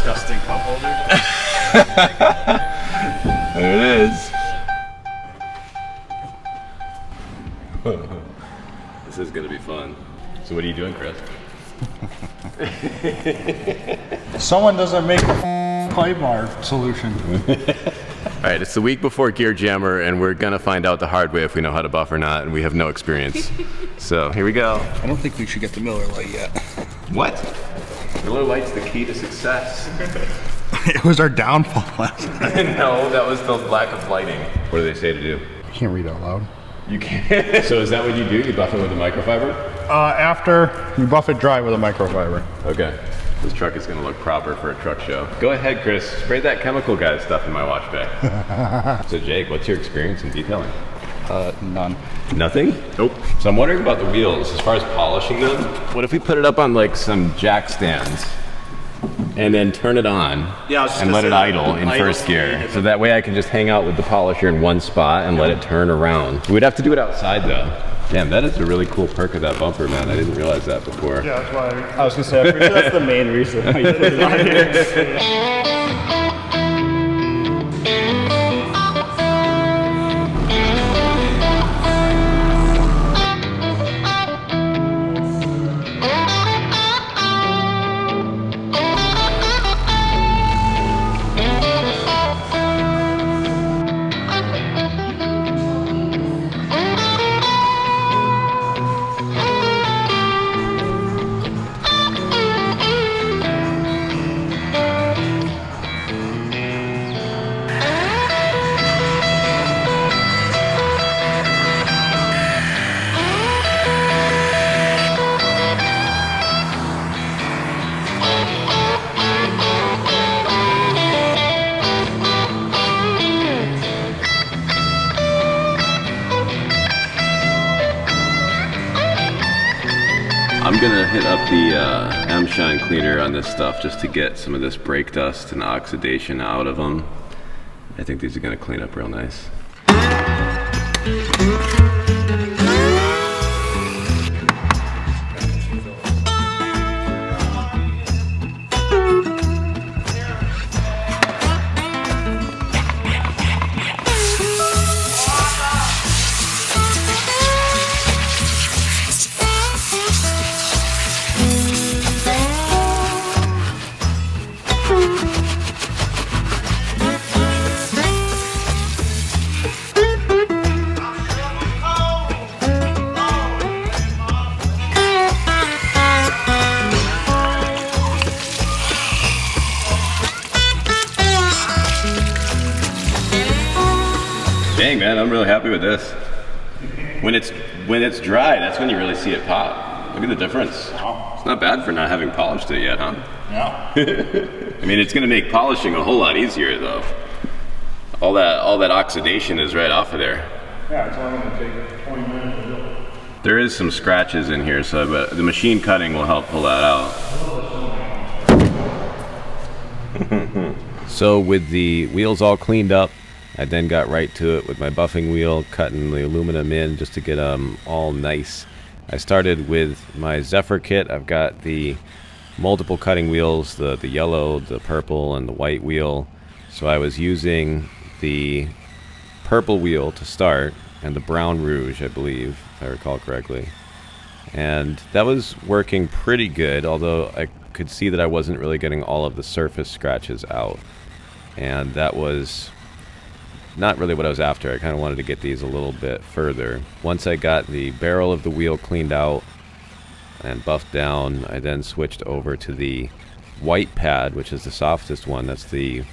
disgusting cup holder. There it is. This is gonna be fun. So what are you doing, Chris? Someone doesn't make a Polymer solution. All right, it's the week before Gear Jammer, and we're gonna find out the hard way if we know how to buff or not, and we have no experience. So here we go. I don't think we should get the Miller Lite yet. What? Miller Lite's the key to success. It was our downfall last night. No, that was the lack of lighting. What do they say to do? I can't read out loud. You can't. So is that what you do? You buff it with a microfiber? After you buff it dry with a microfiber. Okay. This truck is gonna look proper for a truck show. Go ahead, Chris. Spray that chemical guy stuff in my wash bay. So Jake, what's your experience in detailing? None. Nothing? Nope. So I'm wondering about the wheels, as far as polishing them. What if we put it up on like some jack stands and then turn it on and let it idle in first gear? So that way I can just hang out with the polisher in one spot and let it turn around. We'd have to do it outside though. Damn, that is a really cool perk of that bumper, man. I didn't realize that before. Yeah, that's why I was gonna say, I'm pretty sure that's the main reason why you put it on here. I'm gonna hit up the M-Shine cleaner on this stuff just to get some of this brake dust and oxidation out of them. I think these are gonna clean up real nice. Dang, man, I'm really happy with this. When it's dry, that's when you really see it pop. Look at the difference. Wow. It's not bad for not having polished it yet, huh? Yeah. I mean, it's gonna make polishing a whole lot easier though. All that oxidation is right off of there. Yeah, it's only gonna take 20 minutes to do it. There is some scratches in here, so but the machine cutting will help pull that out. So with the wheels all cleaned up, I then got right to it with my buffing wheel, cutting the aluminum in just to get them all nice. I started with my Zephyr kit. I've got the multiple cutting wheels, the yellow, the purple, and the white wheel. So I was using the purple wheel to start, and the brown rouge, I believe, if I recall correctly. And that was working pretty good, although I could see that I wasn't really getting all of the surface scratches out. And that was not really what I was after. I kind of wanted to get these a little bit further. Once I got the barrel of the wheel cleaned out and buffed down, I then switched over to the white pad, which is the softest one. That's the,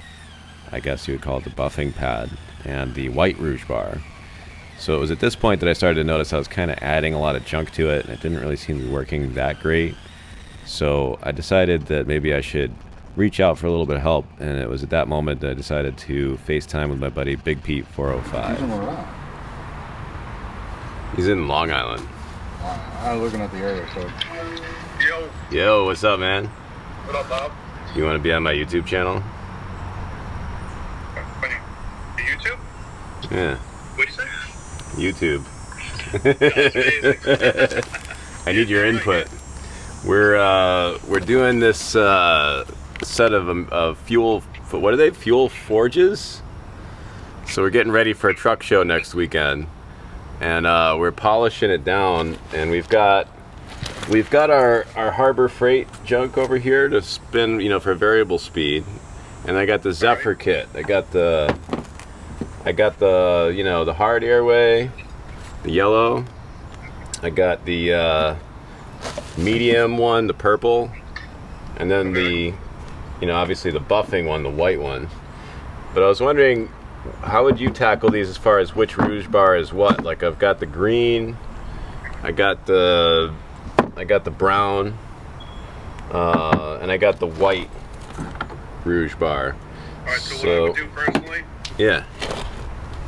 I guess you would call it the buffing pad, and the white rouge bar. So it was at this point that I started to notice I was kind of adding a lot of junk to it, and it didn't really seem to be working that great. So I decided that maybe I should reach out for a little bit of help, and it was at that moment that I decided to FaceTime with my buddy Big Pete 405. He's in Long Island. I'm looking at the area code. Yo, what's up, man? What up, Bob? You want to be on my YouTube channel? YouTube? Yeah. What'd you say? YouTube. That's amazing. I need your input. We're doing this set of fuel. What are they? Fuel forges. So we're getting ready for a truck show next weekend, and we're polishing it down. And we've got our Harbor Freight junk over here to spin, you know, for variable speed. And I got the Zephyr kit. I got the you know, the hard airway, the yellow. I got the medium one, the purple, and then the, you know, obviously the buffing one, the white one. But I was wondering, how would you tackle these as far as which rouge bar is what? Like, I've got the green, I got the brown, and I got the white rouge bar. Alright, so what I would do personally, yeah.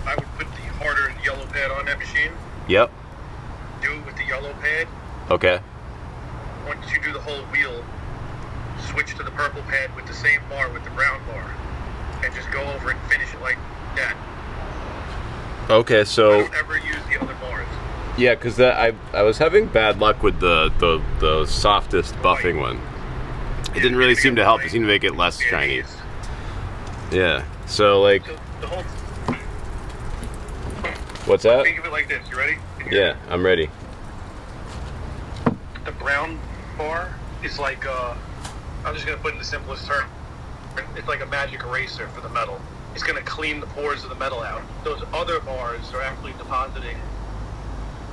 I would put the harder yellow pad on that machine. Yep. Do it with the yellow pad. Okay. Once you do the whole wheel, switch to the purple pad with the same bar with the brown bar, and just go over and finish it like that. Okay, so I don't ever use the other bars. yeah, because I was having bad luck with the softest buffing one. It didn't really seem to help. It seemed to make it less shiny. Yeah. So like, So the whole. what's that? Think of it like this. You ready? Yeah, I'm ready. The brown bar is like I'm just gonna put in the simplest term. It's like a magic eraser for the metal. It's gonna clean the pores of the metal out. Those other bars are actually depositing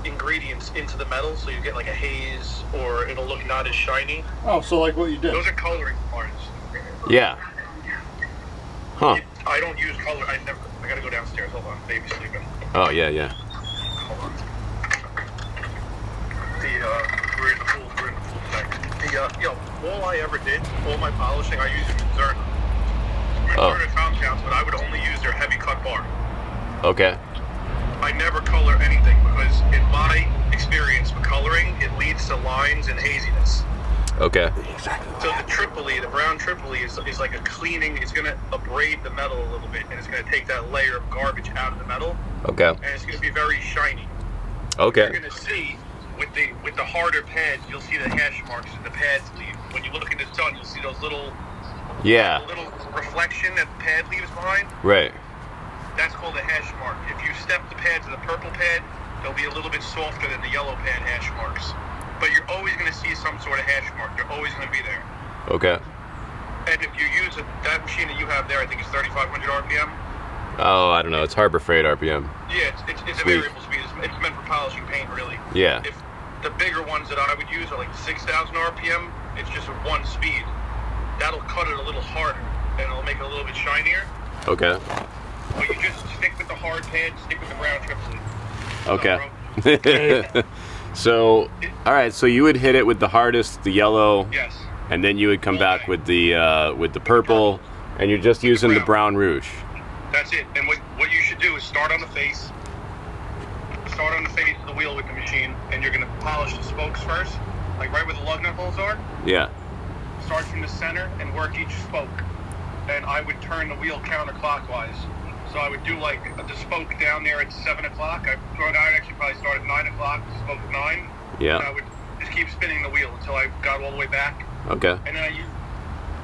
ingredients into the metal, so you get like a haze, or it'll look not as shiny. Oh, so like what you did. Those are coloring bars. Yeah. Huh. I don't use color. I gotta go downstairs. Hold on, baby's sleeping. Oh yeah, yeah. Hold on. We're in the pool. We're in the pool tonight. All I ever did, all my polishing, I use Zerna. Zerna compounds, but I would only use their heavy cut bar. Okay. I never color anything because, in my experience with coloring, it leads to lines and haziness. Okay. So the Tripoli, the brown Tripoli, is like a cleaning. It's going to abrade the metal a little bit, and it's going to take that layer of garbage out of the metal. Okay. And it's going to be very shiny. Okay. You're going to see with the harder pads, you'll see the hash marks in the pad sleeve. When you look at the sun, you'll see those little reflection that the pad leaves behind. Right. That's called a hash mark. If you step the pad to the purple pad, they'll be a little bit softer than the yellow pad hash marks. But you're always going to see some sort of hash mark. They're always going to be there. Okay. And if you use that machine that you have there, I think it's 3,500 RPM. Oh, I don't know. It's Harbor Freight RPM. Yeah, it's a Sweet. variable speed. It's meant for polishing paint, really. Yeah. If the bigger ones that I would use are like 6,000 RPM, it's just a one speed. That'll cut it a little harder, and it'll make it a little bit shinier. Okay. But you just stick with the hard pad, stick with the brown Tripoli. Okay. So, all right. So you would hit it with the hardest, the yellow. Yes. And then you would come back with the purple, and you're just using the brown rouge. That's it. And what you should do is start on the face. Start on the face of the wheel with the machine, and you're going to polish the spokes first, like right where the lug nut holes are. Yeah. Start from the center and work each spoke. And I would turn the wheel counterclockwise. So I would do like the spoke down there at 7 o'clock. I'd actually probably start at 9 o'clock, spoke 9. Yeah. And I would just keep spinning the wheel until I got all the way back. Okay. And then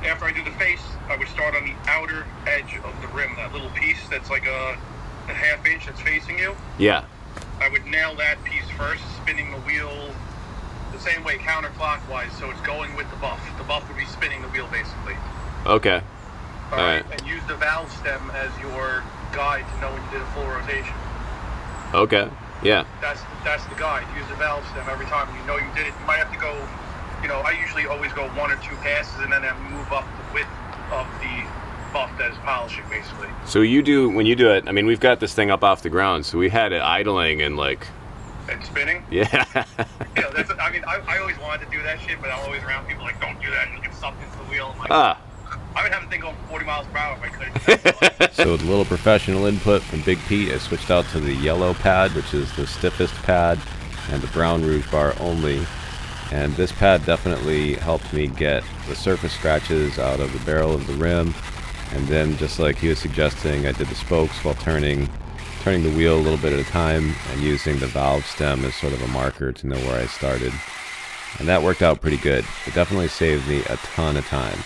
after I do the face, I would start on the outer edge of the rim, that little piece that's like a half inch that's facing you. Yeah. I would nail that piece first, spinning the wheel the same way counterclockwise, so it's going with the buff. The buff would be spinning the wheel basically. Okay. All right. And use the valve stem as your guide to know when you did a full rotation. Okay. Yeah. That's the guide. Use the valve stem every time. You know you did it. You might have to go, I usually always go 1 or 2 passes and then I move up the width of the buff that is polishing basically. So when you do it, I mean, we've got this thing up off the ground, so we had it idling and like. And spinning? Yeah. I always wanted to do that shit, but I'm always around people like, don't do that. You'll get sucked into the wheel. I'm like, I would have the thing going 40 miles per hour if I could. So with a little professional input from Big Pete, I switched out to the yellow pad, which is the stiffest pad, and the brown rouge bar only. And this pad definitely helped me get the surface scratches out of the barrel of the rim. And then, just like he was suggesting, I did the spokes while turning the wheel a little bit at a time and using the valve stem as sort of a marker to know where I started. And that worked out pretty good. It definitely saved me a ton of time.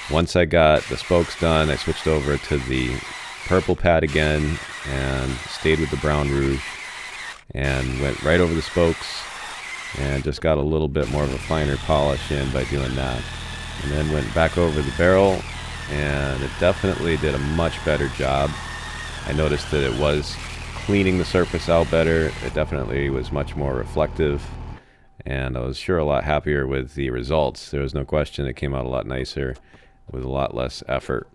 Once I got the spokes done, I switched over to the purple pad again and stayed with the brown rouge and went right over the spokes and just got a little bit more of a finer polish in by doing that. And then went back over the barrel, and it definitely did a much better job. I noticed that it was cleaning the surface out better. It definitely was much more reflective, and I was sure a lot happier with the results. There was no question it came out a lot nicer with a lot less effort.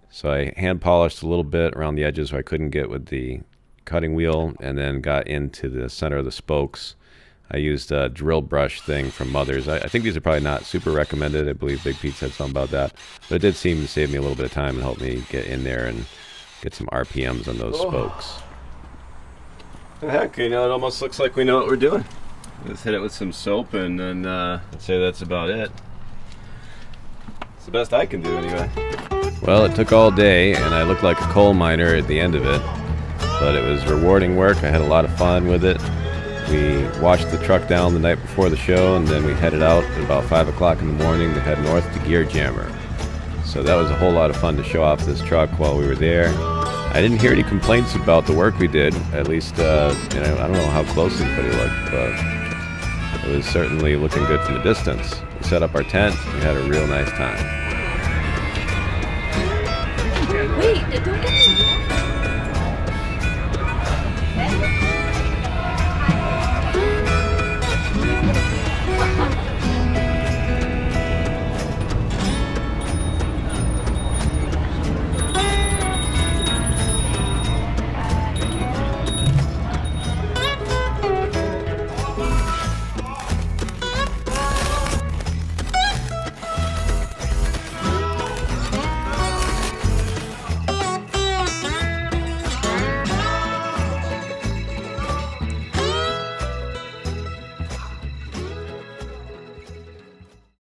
So I hand polished a little bit around the edges where I couldn't get with the cutting wheel, and then got into the center of the spokes. I used a drill brush thing from Mother's. I think these are probably not super recommended. I believe Big Pete said something about that. But it did seem to save me a little bit of time and help me get in there and get some RPMs on those spokes. Heck, you know, it almost looks like we know what we're doing. Let's hit it with some soap, and then I'd say that's about it. It's the best I can do anyway. Well, it took all day, and I looked like a coal miner at the end of it. But it was rewarding work. I had a lot of fun with it. We washed the truck down the night before the show, and then we headed out at about 5 o'clock in the morning to head north to Gear Jammer. So that was a whole lot of fun to show off this truck while we were there. I didn't hear any complaints about the work we did, at least, you know, I don't know how close anybody looked, but it was certainly looking good from a distance. We set up our tent, we had a real nice time. Wait, don't get